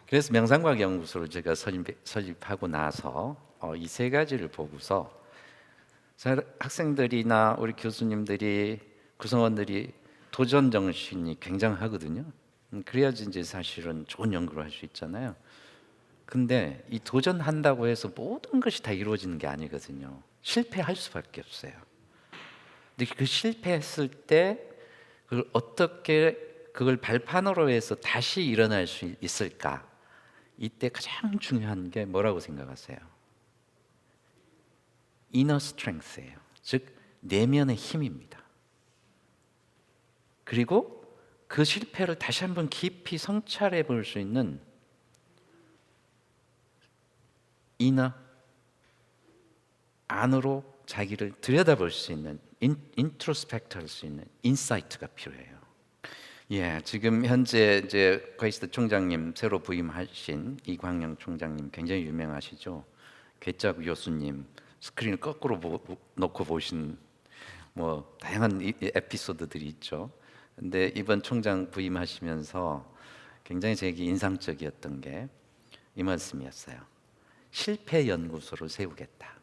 그래서 명상과학연구소를 제가 설립하고 나서 이 세 가지를 보고서 학생들이나 우리 교수님들이 구성원들이 도전 정신이 굉장하거든요. 그래야지 이제 사실은 좋은 연구를 할 수 있잖아요. 근데 이 도전한다고 해서 모든 것이 다 이루어지는 게 아니거든요. 실패할 수밖에 없어요. 근데 그 실패했을 때 그걸 어떻게 그걸 발판으로 해서 다시 일어날 수 있을까? 이때 가장 중요한 게 뭐라고 생각하세요? 이너 스트렝스예요. 즉 내면의 힘입니다. 그리고 그 실패를 다시 한번 깊이 성찰해 볼 수 있는 이너, 안으로 자기를 들여다볼 수 있는 인트로스펙트 할 수 있는 인사이트가 필요해요. 예, 지금 현재 이제 퀘이스트 총장님 새로 부임하신 이광영 총장님 굉장히 유명하시죠. 괴짜구 교수님 스크린을 거꾸로 놓고 보신 뭐 다양한 에피소드들이 있죠. 근데 이번 총장 부임하시면서 굉장히 제게 인상적이었던 게 이 말씀이었어요. 실패 연구소를 세우겠다.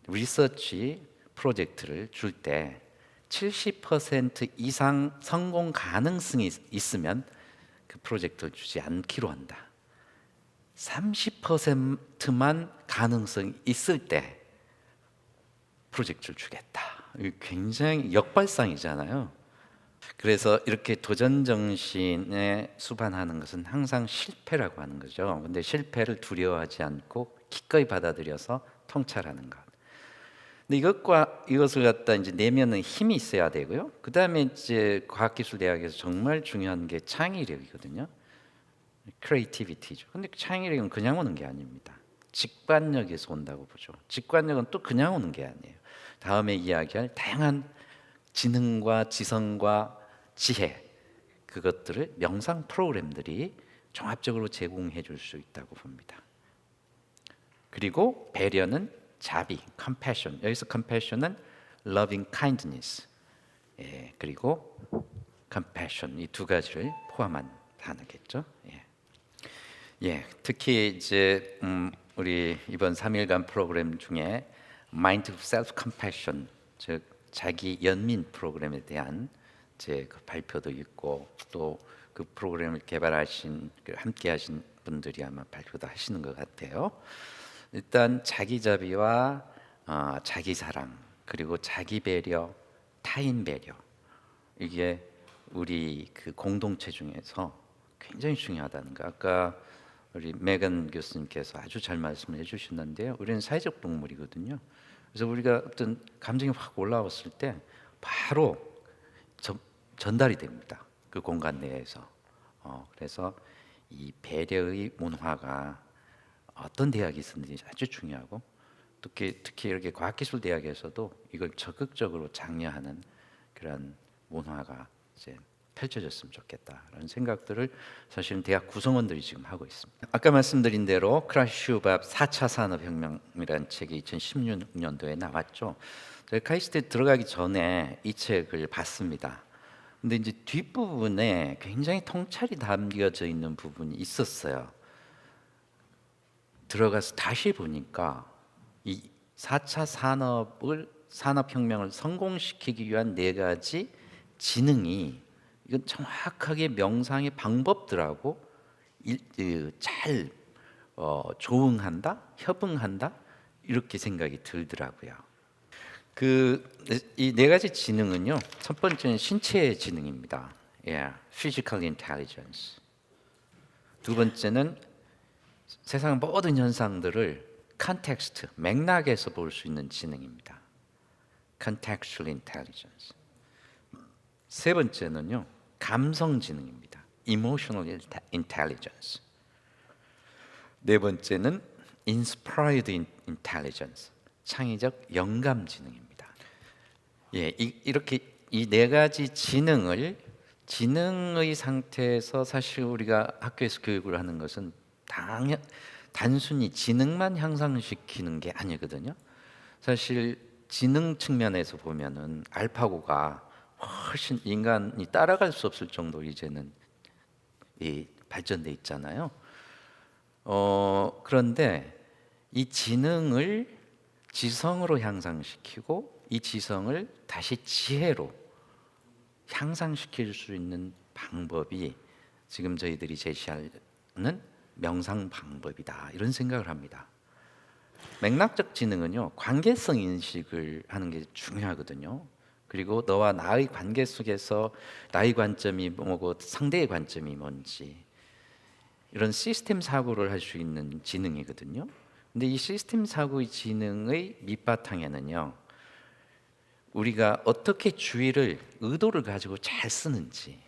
리서치 프로젝트를 줄 때 70% 이상 성공 가능성이 있으면 그 프로젝트를 주지 않기로 한다. 30%만 가능성이 있을 때 프로젝트를 주겠다. 이게 굉장히 역발상이잖아요. 그래서 이렇게 도전 정신에 수반하는 것은 항상 실패라고 하는 거죠. 근데 실패를 두려워하지 않고 기꺼이 받아들여서 통찰하는 것. 근데 이것을 갖다 이제 내면은 힘이 있어야 되고요. 그 다음에 이제 과학기술대학에서 정말 중요한 게 창의력이거든요. 크리에이티비티죠. 근데 창의력은 그냥 오는 게 아닙니다. 직관력에서 온다고 보죠. 직관력은 또 그냥 오는 게 아니에요. 다음에 이야기할 다양한 지능과 지성과 지혜, 그것들을 명상 프로그램들이 종합적으로 제공해 줄 수 있다고 봅니다. 그리고 배려는 자비, compassion. 여기서 compassion은 loving kindness. 예, 그리고 compassion 이 두 가지를 포함한 단어겠죠. 예. 예, 특히 이제 우리 이번 3일간 프로그램 중에 Mind Self Compassion, 즉 자기 연민 프로그램에 대한 제 그 발표도 있고 또 그 프로그램을 개발하신 함께하신 분들이 아마 발표도 하시는 것 같아요. 일단 자기 자비와 자기 사랑 그리고 자기 배려, 타인 배려 이게 우리 그 공동체 중에서 굉장히 중요하다는 거. 아까 우리 메건 교수님께서 아주 잘 말씀을 해주셨는데요. 우리는 사회적 동물이거든요. 그래서 우리가 어떤 감정이 확 올라왔을 때 바로 전달이 됩니다. 그 공간 내에서. 그래서 이 배려의 문화가 어떤 대학이 있었는지 아주 중요하고 특히 이렇게 과학기술 대학에서도 이걸 적극적으로 장려하는 그런 문화가 이제 펼쳐졌으면 좋겠다라는 생각들을 사실은 대학 구성원들이 지금 하고 있습니다. 아까 말씀드린 대로 크라시 슈밥 4차 산업혁명이라는 책이 2016년도에 나왔죠. 저희 카이스트에 들어가기 전에 이 책을 봤습니다. 근데 이제 뒷부분에 굉장히 통찰이 담겨져 있는 부분이 있었어요. 들어가서 다시 보니까 이 4차 산업혁명을 성공시키기 위한 네 가지 지능이 이건 정확하게 명상의 방법들하고 잘 조응한다, 협응한다 이렇게 생각이 들더라고요. 이 네 가지 지능은요. 첫 번째는 신체 지능입니다. physical intelligence. 두 번째는 세상 모든 현상들을 컨텍스트, 맥락에서 볼 수 있는 지능입니다. contextual intelligence. 세 번째는요. 감성 지능입니다. emotional intelligence. 네 번째는 inspired intelligence. 창의적 영감 지능입니다. 예, 이렇게 이 네 가지 지능의 상태에서 사실 우리가 학교에서 교육을 하는 것은 단순히 지능만 향상시키는 게 아니거든요. 사실 지능 측면에서 보면은 알파고가 훨씬 인간이 따라갈 수 없을 정도로 이제는 발전돼 있잖아요. 그런데 이 지능을 지성으로 향상시키고 이 지성을 다시 지혜로 향상시킬 수 있는 방법이 지금 저희들이 제시하는 명상 방법이다, 이런 생각을 합니다. 맥락적 지능은요, 관계성 인식을 하는 게 중요하거든요. 그리고 너와 나의 관계 속에서 나의 관점이 뭐고 상대의 관점이 뭔지, 이런 시스템 사고를 할 수 있는 지능이거든요. 근데 이 시스템 사고의 지능의 밑바탕에는요, 우리가 어떻게 주의를, 의도를 가지고 잘 쓰는지,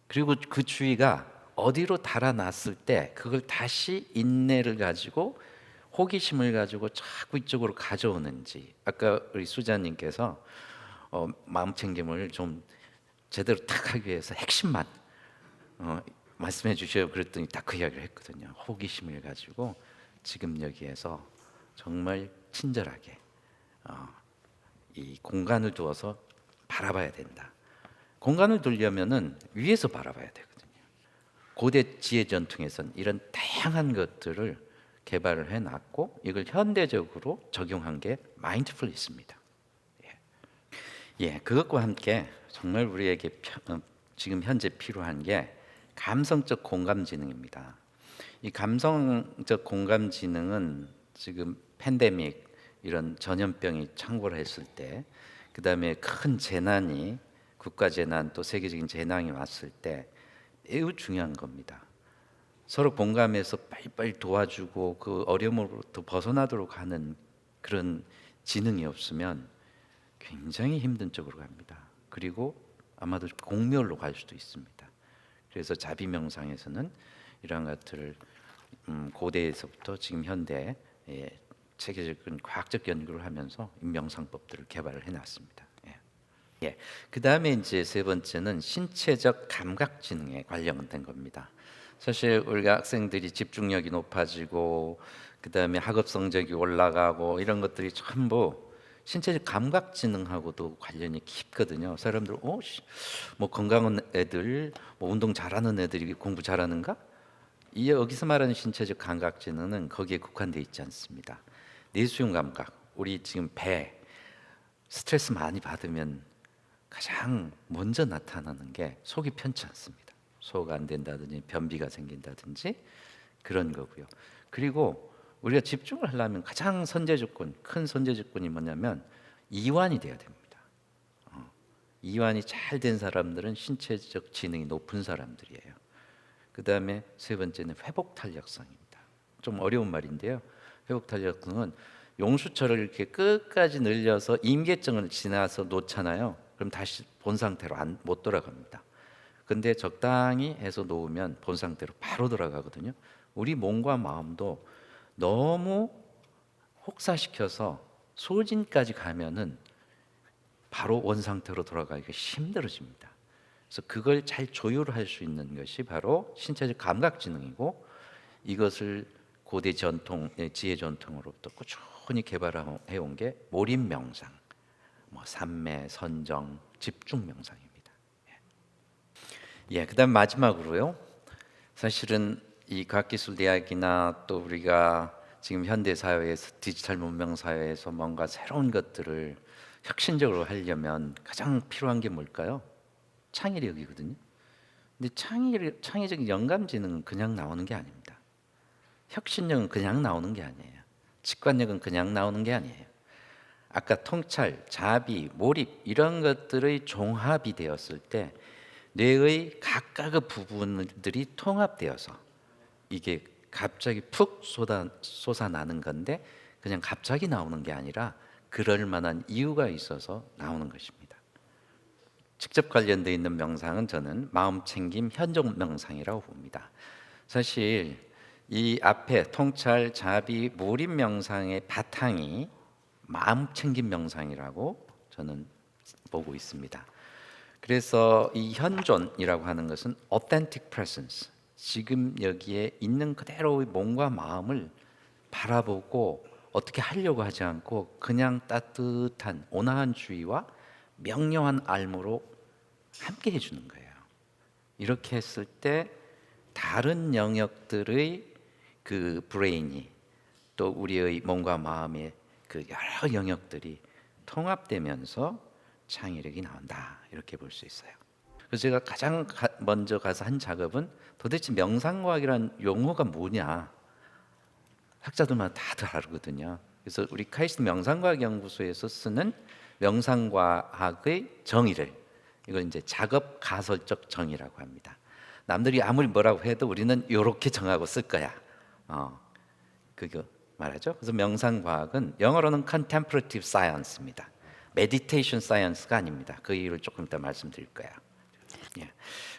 그리고 그 주의가 어디로 달아났을 때 그걸 다시 인내를 가지고, 호기심을 가지고 자꾸 이쪽으로 가져오는지. 아까 우리 수자님께서 마음 챙김을 좀 제대로 탁 하기 위해서 핵심만 말씀해 주셔요 그랬더니 딱 그 이야기를 했거든요. 호기심을 가지고 지금 여기에서 정말 친절하게 이 공간을 두어서 바라봐야 된다. 공간을 두려면은 위에서 바라봐야 되거든요. 고대 지혜 전통에서는 이런 다양한 것들을 개발을 해놨고, 이걸 현대적으로 적용한 게 마인드풀니스입니다. 그것과 함께 정말 우리에게 지금 현재 필요한 게 감성적 공감 지능입니다. 이 감성적 공감 지능은 지금 팬데믹, 이런 전염병이 창궐했을 때, 그 다음에 큰 재난이, 국가 재난 또 세계적인 재난이 왔을 때 매우 중요한 겁니다. 서로 공감해서 빨리빨리 도와주고 그 어려움으로부터 벗어나도록 하는 그런 지능이 없으면 굉장히 힘든 쪽으로 갑니다. 그리고 아마도 공멸로 갈 수도 있습니다. 그래서 자비 명상에서는 이러한 것들을 고대에서부터 지금 현대 체계적인 과학적 연구를 하면서 명상법들을 개발을 해놨습니다. 그 다음에 이제 세 번째는 신체적 감각 지능에 관련된 겁니다. 사실 우리가 학생들이 집중력이 높아지고 그 다음에 학업 성적이 올라가고 이런 것들이 전부 신체적 감각 지능하고도 관련이 깊거든요. 사람들 뭐 건강한 애들, 뭐 운동 잘하는 애들이 공부 잘하는가? 이 여기서 말하는 신체적 감각 지능은 거기에 국한되어 있지 않습니다. 내수용 감각, 우리 지금 배 스트레스 많이 받으면 가장 먼저 나타나는 게 속이 편치 않습니다. 소화가 안 된다든지 변비가 생긴다든지 그런 거고요. 그리고 우리가 집중을 하려면 가장 큰 선제 조건이 뭐냐면 이완이 돼야 됩니다. 이완이 잘 된 사람들은 신체적 지능이 높은 사람들이에요. 그 다음에 세 번째는 회복 탄력성입니다. 좀 어려운 말인데요. 회복 탄력성은 용수철을 이렇게 끝까지 늘려서 임계점을 지나서 놓잖아요. 그럼 다시 본 상태로 못 돌아갑니다. 근데 적당히 해서 놓으면 본 상태로 바로 돌아가거든요. 우리 몸과 마음도 너무 혹사시켜서 소진까지 가면은 바로 원 상태로 돌아가기가 힘들어집니다. 그래서 그걸 잘 조율할 수 있는 것이 바로 신체적 감각 지능이고, 이것을 고대 전통, 지혜 전통으로부터 꾸준히 개발해 온 게 몰입 명상, 뭐 삼매, 선정, 집중 명상입니다. 그다음 마지막으로요. 사실은 이 과학기술 대학이나 또 우리가 지금 현대 사회에서 디지털 문명 사회에서 뭔가 새로운 것들을 혁신적으로 하려면 가장 필요한 게 뭘까요? 창의력이거든요. 근데 창의적 영감 지능은 그냥 나오는 게 아닙니다. 혁신력은 그냥 나오는 게 아니에요. 직관력은 그냥 나오는 게 아니에요. 아까 통찰, 자비, 몰입 이런 것들의 종합이 되었을 때 뇌의 각각의 부분들이 통합되어서 이게 갑자기 푹 솟아나는 건데, 그냥 갑자기 나오는 게 아니라 그럴 만한 이유가 있어서 나오는 것입니다. 직접 관련되어 있는 명상은 저는 마음챙김 현종 명상이라고 봅니다. 사실 이 앞에 통찰, 자비, 몰입 명상의 바탕이 마음챙김 명상이라고 저는 보고 있습니다. 그래서 이 현존이라고 하는 것은 authentic presence, 지금 여기에 있는 그대로의 몸과 마음을 바라보고 어떻게 하려고 하지 않고 그냥 따뜻한 온화한 주의와 명료한 알무로 함께 해주는 거예요. 이렇게 했을 때 다른 영역들의 그 브레인이 또 우리의 몸과 마음의 그 여러 영역들이 통합되면서 창의력이 나온다 이렇게 볼 수 있어요. 그래서 제가 가장 먼저 가서 한 작업은 도대체 명상과학이란 용어가 뭐냐 학자들마다 다들 다르거든요. 그래서 우리 카이스트 명상과학 연구소에서 쓰는 명상과학의 정의를 이걸 이제 작업 가설적 정의라고 합니다. 남들이 아무리 뭐라고 해도 우리는 이렇게 정하고 쓸 거야. 그거 말하죠. 그래서 명상과학은 영어로는 contemplative science입니다. meditation science가 아닙니다. 그 이유를 조금 이따 말씀드릴 거예요. 예.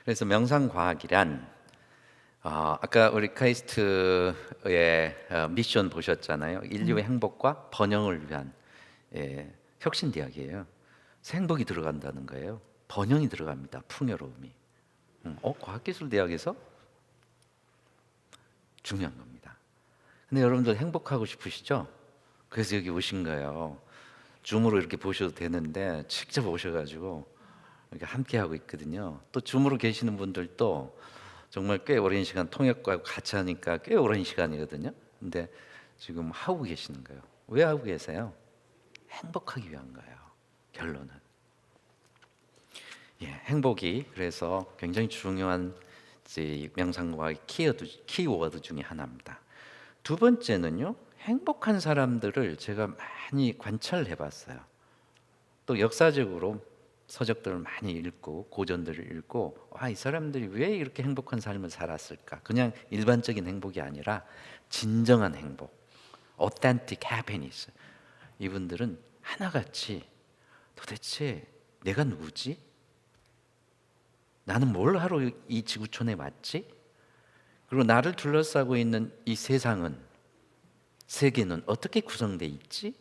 그래서 명상과학이란 아까 우리 카이스트의 미션 보셨잖아요. 인류의 행복과 번영을 위한 혁신대학이에요. 행복이 들어간다는 거예요. 번영이 들어갑니다. 풍요로움이. 과학기술대학에서 중요한 겁니다. 근데 여러분들 행복하고 싶으시죠? 그래서 여기 오신 거예요. 줌으로 이렇게 보셔도 되는데 직접 오셔가지고 이렇게 함께 하고 있거든요. 또 줌으로 계시는 분들도 정말 꽤 오랜 시간 통역과 같이 하니까 꽤 오랜 시간이거든요. 근데 지금 하고 계시는 거예요. 왜 하고 계세요? 행복하기 위한 거예요. 결론은. 행복이 그래서 굉장히 중요한 명상과의 키워드 중에 하나입니다. 두 번째는요, 행복한 사람들을 제가 많이 관찰해 봤어요. 또 역사적으로 서적들을 많이 읽고 고전들을 읽고 이 사람들이 왜 이렇게 행복한 삶을 살았을까? 그냥 일반적인 행복이 아니라 진정한 행복, authentic happiness. 이분들은 하나같이 도대체 내가 누구지? 나는 뭘 하러 이 지구촌에 왔지? 그리고 나를 둘러싸고 있는 이 세상은, 세계는 어떻게 구성되어 있지?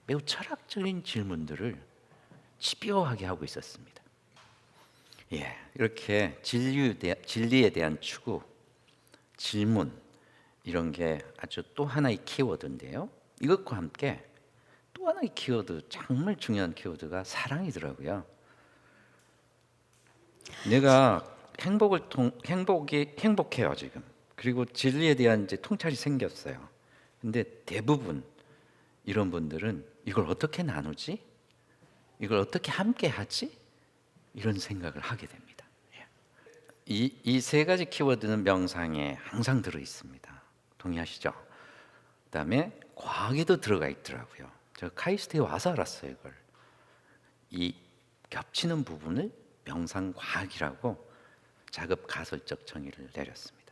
매우 철학적인 질문들을 집요하게 하고 있었습니다. 이렇게 진리에 대한 추구, 질문 이런 게 아주 또 하나의 키워드인데요. 이것과 함께 또 하나의 키워드, 정말 중요한 키워드가 사랑이더라고요. 내가 행복해요 지금. 그리고 진리에 대한 이제 통찰이 생겼어요. 근데 대부분 이런 분들은 이걸 어떻게 나누지? 이걸 어떻게 함께 하지? 이런 생각을 하게 됩니다. 이 세 가지 키워드는 명상에 항상 들어 있습니다. 동의하시죠? 그다음에 과학에도 들어가 있더라고요. 제가 카이스트에 와서 알았어요 이걸. 이 겹치는 부분을 명상과학이라고 작업 가설적 정의를 내렸습니다.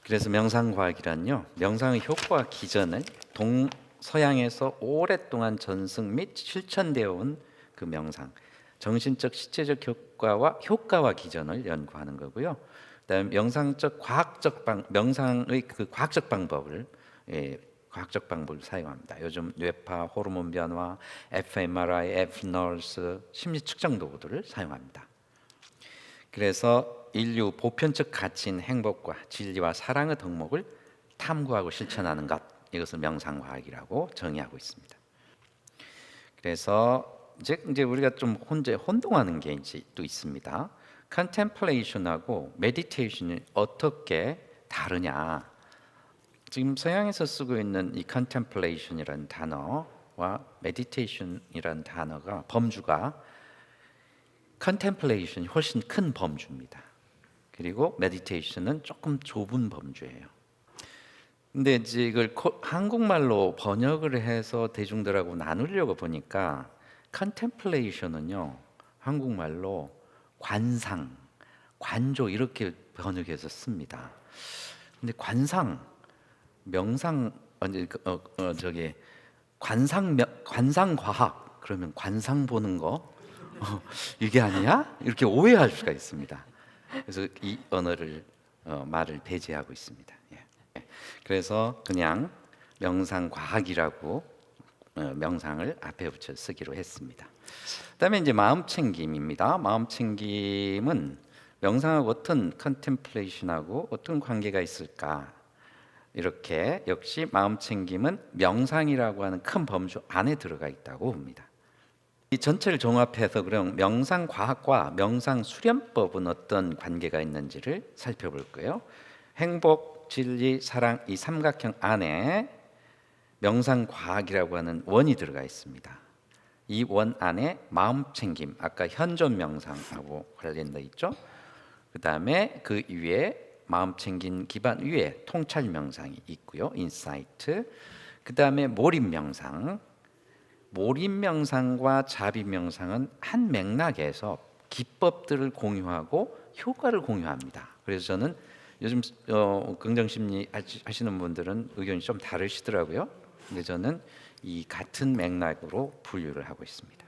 그래서 명상과학이란요, 명상의 효과 기전을 동서양에서 오랫동안 전승 및 실천되어 온 그 명상, 정신적 시체적 효과와 기전을 연구하는 거고요. 그다음에 명상의 그 과학적 방법을 사용합니다. 요즘 뇌파, 호르몬 변화, fMRI, fNURS, 심리 측정 도구들을 사용합니다. 그래서 인류 보편적 가치인 행복과 진리와 사랑의 덕목을 탐구하고 실천하는 것, 이것을 명상과학이라고 정의하고 있습니다. 그래서 이제 우리가 좀 혼동하는 게 이제 또 있습니다. contemplation하고 meditation이 어떻게 다르냐? 지금 서양에서 쓰고 있는 이 contemplation이라는 단어와 meditation이라는 단어가 범주가 contemplation이 훨씬 큰 범주입니다. 그리고 meditation은 조금 좁은 범주예요. 근데 이제 이걸 한국말로 번역을 해서 대중들하고 나누려고 보니까 contemplation은요, 한국말로 관상, 관조 이렇게 번역해서 씁니다. 근데 관상, 명상, 관상과학 그러면 관상 보는 거 이게 아니야? 이렇게 오해할 수가 있습니다. 그래서 이 말을 배제하고 있습니다. 그래서 그냥 명상과학이라고 명상을 앞에 붙여 쓰기로 했습니다. 그다음에 이제 마음챙김입니다. 마음챙김은 명상하고 어떤 컨템플레이션하고 어떤 관계가 있을까? 이렇게 역시 마음챙김은 명상이라고 하는 큰 범주 안에 들어가 있다고 봅니다. 이 전체를 종합해서 그럼 명상 과학과 명상 수련법은 어떤 관계가 있는지를 살펴볼 거예요. 행복, 진리, 사랑 이 삼각형 안에 명상 과학이라고 하는 원이 들어가 있습니다. 이 원 안에 마음 챙김, 아까 현존 명상하고 관련돼 있죠. 그 다음에 그 위에 마음 챙긴 기반 위에 통찰 명상이 있고요. 인사이트. 그 다음에 몰입 명상. 몰입 명상과 자비 명상은 한 맥락에서 기법들을 공유하고 효과를 공유합니다. 그래서 저는 요즘 긍정심리 하시는 분들은 의견이 좀 다르시더라고요. 근데 저는 이 같은 맥락으로 분류를 하고 있습니다.